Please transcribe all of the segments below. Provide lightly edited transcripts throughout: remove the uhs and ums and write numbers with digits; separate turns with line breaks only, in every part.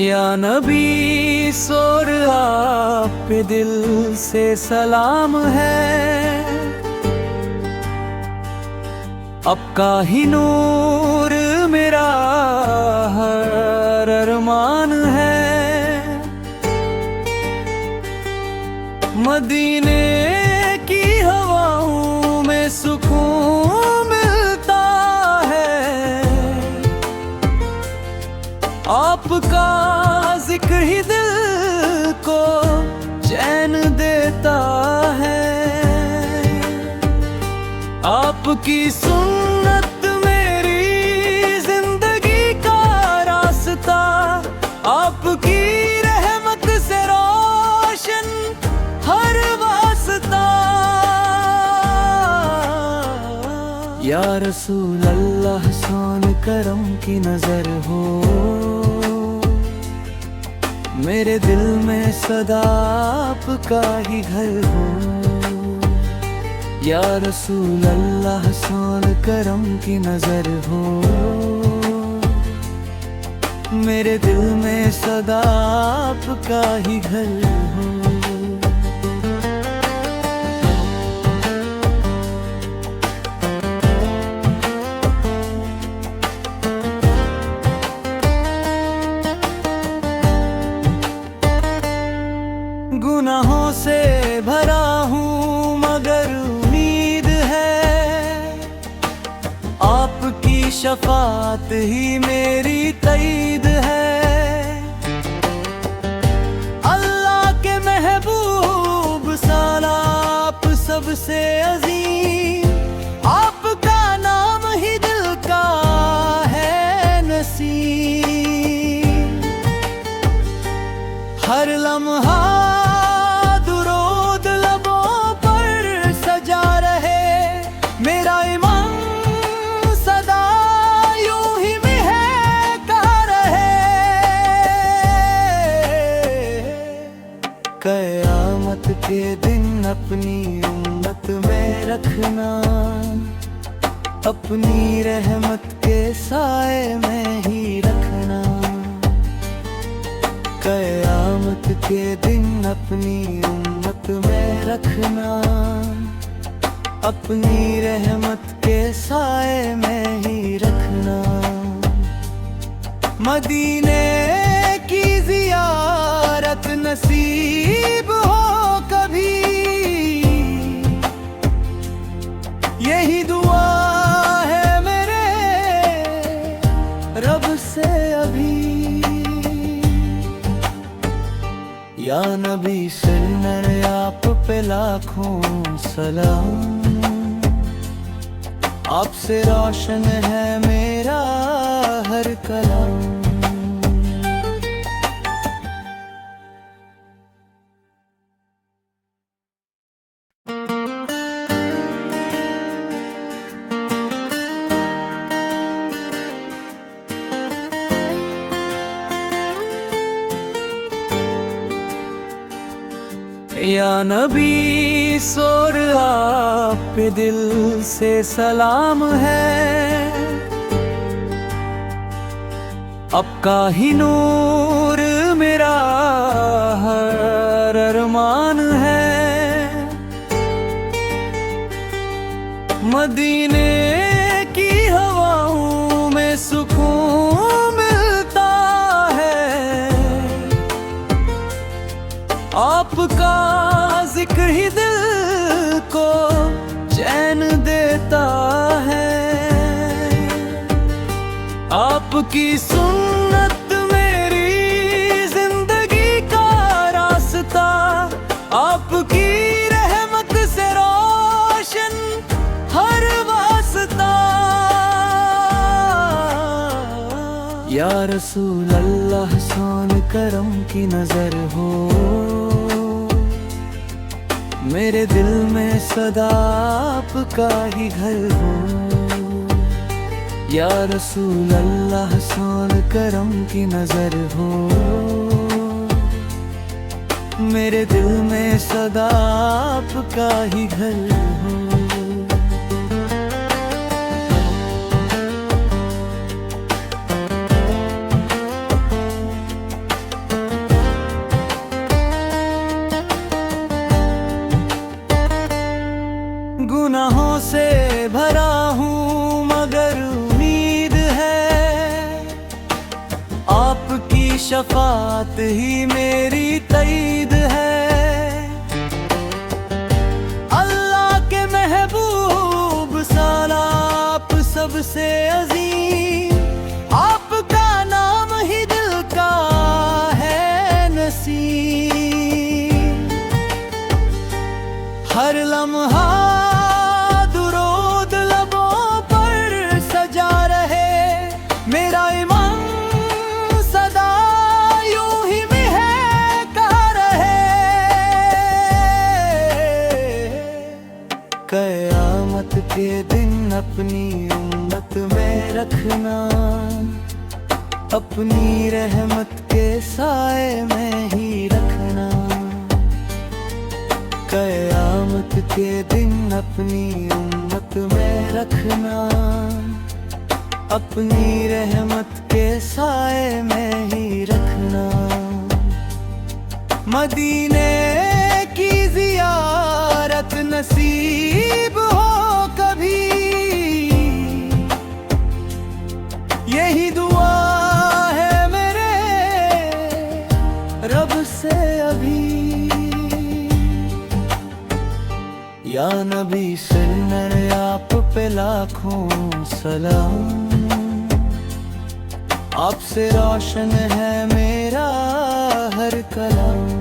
या नबी सोर आप पे दिल से सलाम है। आपका ही नूर मेरा हर अरमान है। मदीने की हवाओं में सुकून मिलता है। आपका जिक्र ही दिल को चैन देता है। आपकी सुन्नत मेरी जिंदगी का रास्ता, आपकी रहमत से रोशन हर वास्ता। या रसूल अल्लाह शान करम की नजर हो, मेरे दिल में सदा आपका ही घर हो। या रसूल अल्लाह शान करम की नजर हो, मेरे दिल में सदा आपका ही घर हो। गुनाहों से भरा हूँ मगर उम्मीद है, आपकी शफात ही मेरी तईद है। अल्लाह के महबूब साला आप सबसे अजीम, आपका नाम ही दिल का है नसीब। हर लम्हा क़यामत के दिन अपनी उम्मत में रखना, अपनी रहमत के साए में ही रखना। क़यामत के दिन अपनी उम्मत में रखना, अपनी रहमत के साए में ही रखना। मदीने की ज़ियारत नसीब हो कभी, यही दुआ है मेरे रब से अभी। या नबी सल्लल्लाहु अलैहि आप पे लाखों सलाम, आपसे रोशन है मेरा हर कलाम। या नबी सोर आप पे दिल से सलाम है। आपका ही नूर मेरा हर अरमान है। मदीने की हवाओं में सुकून मिलता है। आपका जिक्र ही दिल को चैन देता है। आपकी सुन्नत मेरी जिंदगी का रास्ता, आपकी रहमत से रोशन हर वास्ता। या रसूल अल्लाह शान करम की नजर हो, मेरे दिल में सदा आपका ही घर हो। या रसूल अल्लाह शान करम की नजर हो, मेरे दिल में सदा आपका ही घर हो। शफात ही मेरी तईद है। अल्लाह के महबूब सालाप सबसे अजीम, आपका नाम ही दिल का है नसीम। हर लम्हा दुरूद लबों पर सजा रहे, मेरा ईमान सदा यूं ही महका रहे। क़यामत के दिन अपनी उम्मत में रखना, अपनी रहमत के साए में ही रखना। क़यामत के दिन अपनी उम्मत में रखना, अपनी रहमत के साए में ही रखना। मदीने की ज़ियारत नसीब हो कभी, यही दुआ है मेरे रब से अभी। या नबी सल्लल्लाहु आप पे लाखों सलाम, आपसे रोशन है मेरा हर कलाम।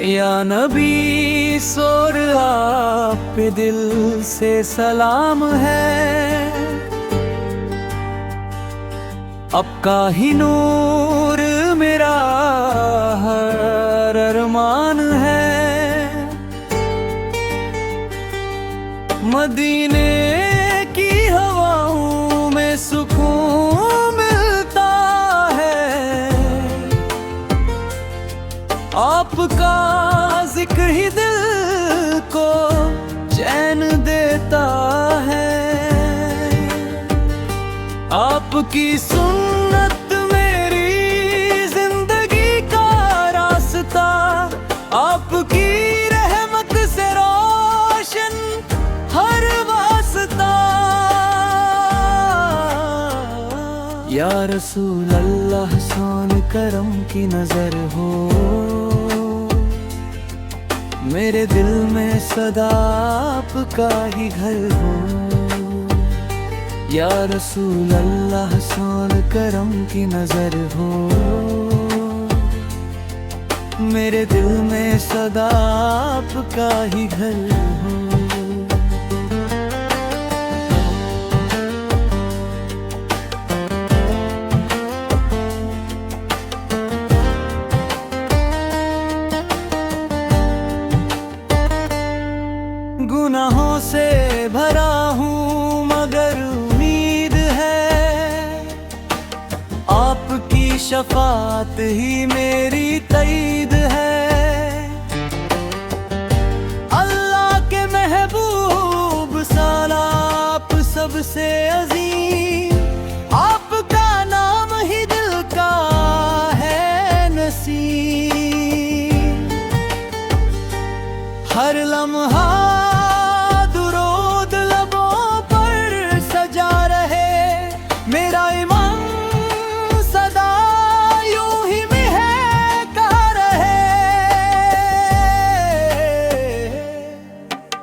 या नबी सोर आप पे दिल से सलाम है, आपका ही नूर मेरा हर अरमान है। मदीने की हवाओं में सुकून मिलता है, आपका जिक्र ही दिल को चैन देता है। आपकी सुन्नत मेरी जिंदगी का रास्ता, आपकी रहमत से रोशन हर वास्ता। या रसूल अल्लाह शान करम की नजर हो, मेरे दिल में सदा आपका ही घर हो। या रसूल अल्लाह शान करम की नजर हो, मेरे दिल में सदा आपका ही घर हो। गुनाहों से भरा हूँ मगर उम्मीद है, आपकी शफात ही मेरी तईद है। अल्लाह के महबूब सालाप सबसे अजीम, आपका नाम ही दिल का है नसीम। हर लम्हा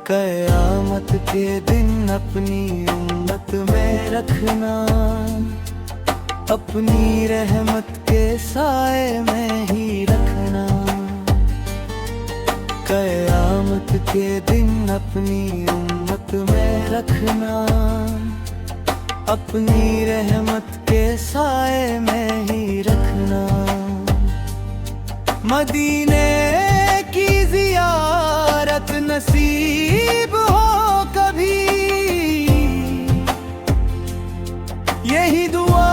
क़यामत के दिन अपनी उम्मत में रखना, अपनी रहमत के साए में ही रखना। क़यामत के दिन अपनी उम्मत में रखना, अपनी रहमत के साए में ही रखना। मदीने की ज़ियारत नसीब हो कभी, यही दुआ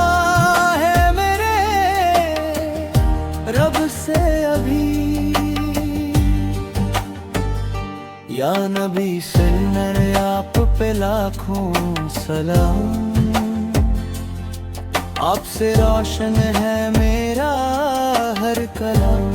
है मेरे रब से अभी। या नबी सल्लल्लाहु आप पे लाखों सलाम, आपसे रोशन है मेरा हर कलाम।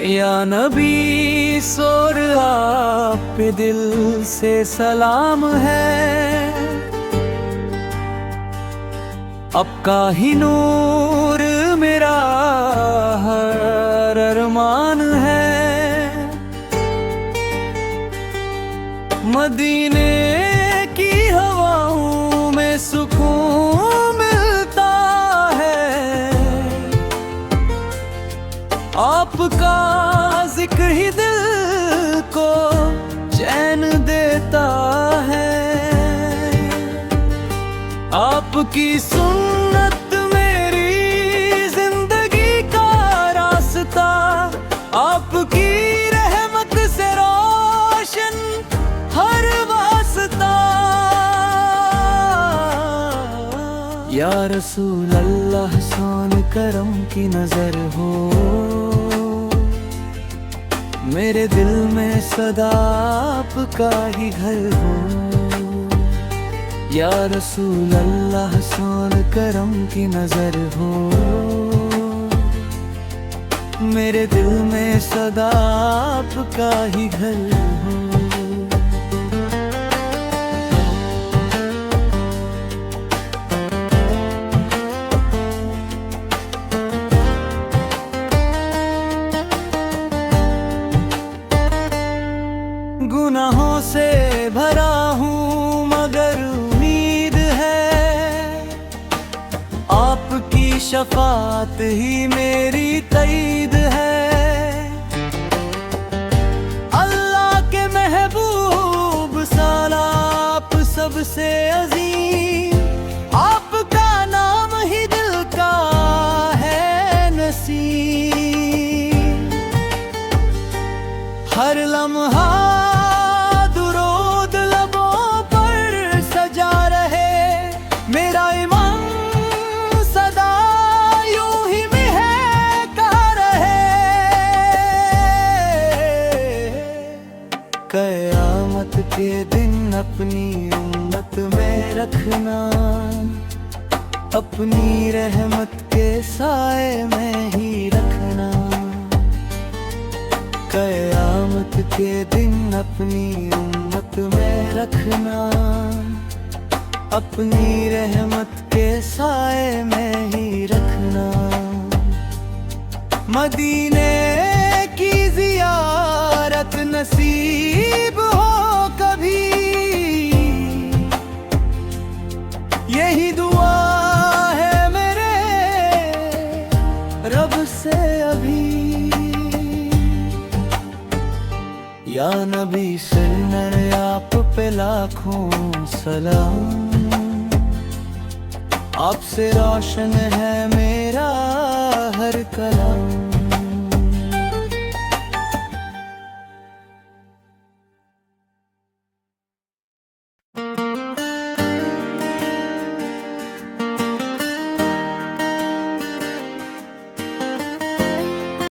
या नबी सोर आप पे दिल से सलाम है, आपका ही नूर मेरा हर अरमान है। मदीने की हवाओं में सुकून मिलता है, आपका जिक्र ही दिल को चैन देता है। आपकी सुन्नत मेरी जिंदगी का रास्ता, आपकी रहमत से रोशन हर वास्ता। या रसूल अल्लाह सोन करम की नजर हो, मेरे दिल में सदा आपका ही घर हो। या रसूल अल्लाह सोन करम की नजर हो, मेरे दिल में सदा आपका ही घर हो। गुनाहों से भरा हूँ मगर उम्मीद है, आपकी शफात ही मेरी तईद है। अल्लाह के महबूब सालाप सबसे अजीम, आपका नाम ही दिल का है नसीब। हर लम्हा मेरा ईमान सदा यूं ही महका रहे। क़यामत के दिन अपनी उम्मत में रखना, अपनी रहमत के साए में ही रखना। क़यामत के दिन अपनी उम्मत में रखना, अपनी रहमत के साए में ही रखना। मदीने की ज़ियारत नसीब हो कभी, यही दुआ है मेरे रब से अभी। या नबी सल्लल्लाहु आप पे लाखों सलाम, आपसे रोशन है